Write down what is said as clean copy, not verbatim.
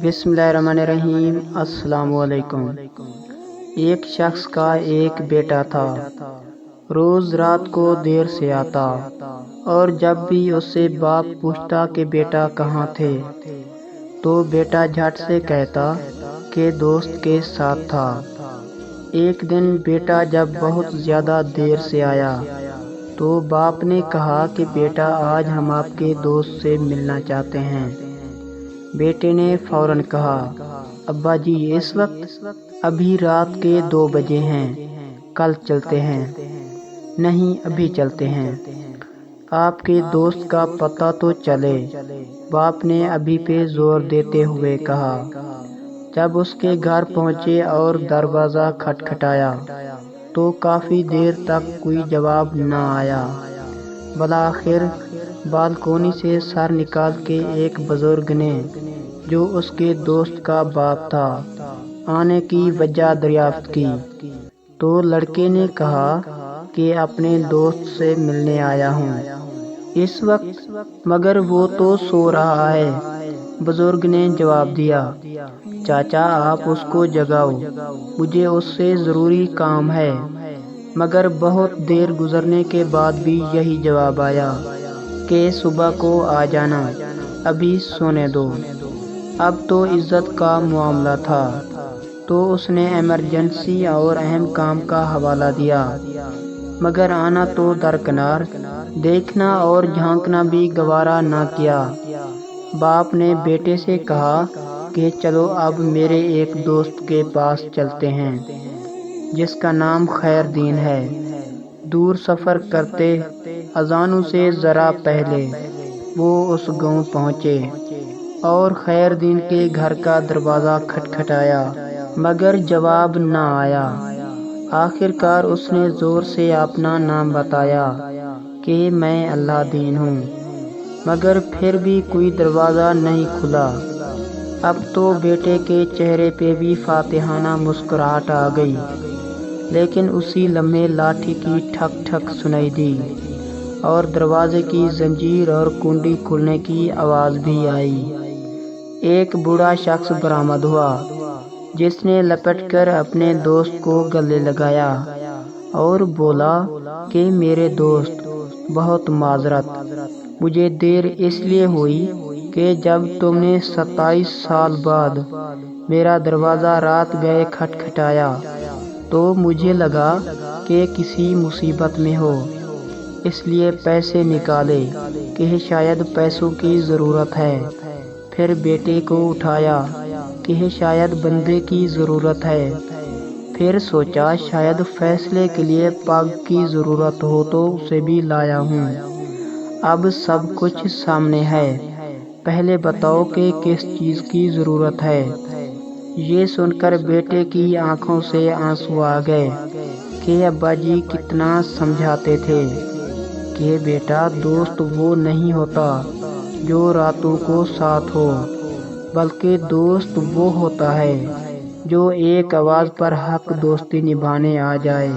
بسم اللہ الرحمن الرحیم۔ السلام علیکم۔ ایک شخص کا ایک بیٹا تھا، روز رات کو دیر سے آتا، اور جب بھی اس سے باپ پوچھتا کہ بیٹا کہاں تھے تو بیٹا جھٹ سے کہتا کہ دوست کے ساتھ تھا۔ ایک دن بیٹا جب بہت زیادہ دیر سے آیا تو باپ نے کہا کہ بیٹا آج ہم آپ کے دوست سے ملنا چاہتے ہیں۔ بیٹے نے فوراً کہا، ابا جی اس وقت؟ ابھی رات کے 2 بجے ہیں، کل چلتے ہیں۔ نہیں، ابھی چلتے ہیں۔ آپ کے دوست کا پتہ تو چلے، باپ نے ابھی پہ زور دیتے ہوئے کہا۔ جب اس کے گھر پہنچے اور دروازہ کھٹکھٹایا تو کافی دیر تک کوئی جواب نہ آیا۔ بالآخر بالکونی سے سر نکال کے ایک بزرگ نے، جو اس کے دوست کا باپ تھا، آنے کی وجہ دریافت کی تو لڑکے نے کہا کہ اپنے دوست سے ملنے آیا ہوں اس وقت، مگر وہ تو سو رہا ہے۔ بزرگ نے جواب دیا، چاچا آپ اس کو جگاؤ، مجھے اس سے ضروری کام ہے۔ مگر بہت دیر گزرنے کے بعد بھی یہی جواب آیا کہ صبح کو آ جانا، ابھی سونے دو۔ اب تو عزت کا معاملہ تھا تو اس نے ایمرجنسی اور اہم کام کا حوالہ دیا، مگر آنا تو درکنار، دیکھنا اور جھانکنا بھی گوارا نہ کیا۔ باپ نے بیٹے سے کہا کہ چلو اب میرے ایک دوست کے پاس چلتے ہیں جس کا نام خیر دین ہے۔ دور سفر کرتے اذانوں سے ذرا پہلے وہ اس گاؤں پہنچے اور خیر دین کے گھر کا دروازہ کھٹکھٹایا، مگر جواب نہ آیا۔ آخر کار اس نے زور سے اپنا نام بتایا کہ میں اللہ دین ہوں، مگر پھر بھی کوئی دروازہ نہیں کھلا۔ اب تو بیٹے کے چہرے پہ بھی فاتحانہ مسکراہٹ آ گئی، لیکن اسی لمحے لاٹھی کی ٹھک ٹھک سنائی دی اور دروازے کی زنجیر اور کنڈی کھلنے کی آواز بھی آئی۔ ایک بوڑھا شخص برآمد ہوا جس نے لپٹ کر اپنے دوست کو گلے لگایا اور بولا کہ میرے دوست، بہت معذرت، مجھے دیر اس لیے ہوئی کہ جب تم نے 27 سال بعد میرا دروازہ رات گئے کھٹکھٹایا تو مجھے لگا کہ کسی مصیبت میں ہو، اس لیے پیسے نکالے کہ شاید پیسوں کی ضرورت ہے۔ پھر بیٹے کو اٹھایا کہ شاید بندے کی ضرورت ہے۔ پھر سوچا شاید فیصلے کے لیے پگ کی ضرورت ہو تو اسے بھی لایا ہوں۔ اب سب کچھ سامنے ہے، پہلے بتاؤ کہ کس چیز کی ضرورت ہے۔ یہ سن کر بیٹے کی آنکھوں سے آنسو آ گئے کہ ابا جی کتنا سمجھاتے تھے کہ بیٹا دوست وہ نہیں ہوتا جو راتوں کو ساتھ ہو، بلکہ دوست وہ ہوتا ہے جو ایک آواز پر حق دوستی نبھانے آ جائے۔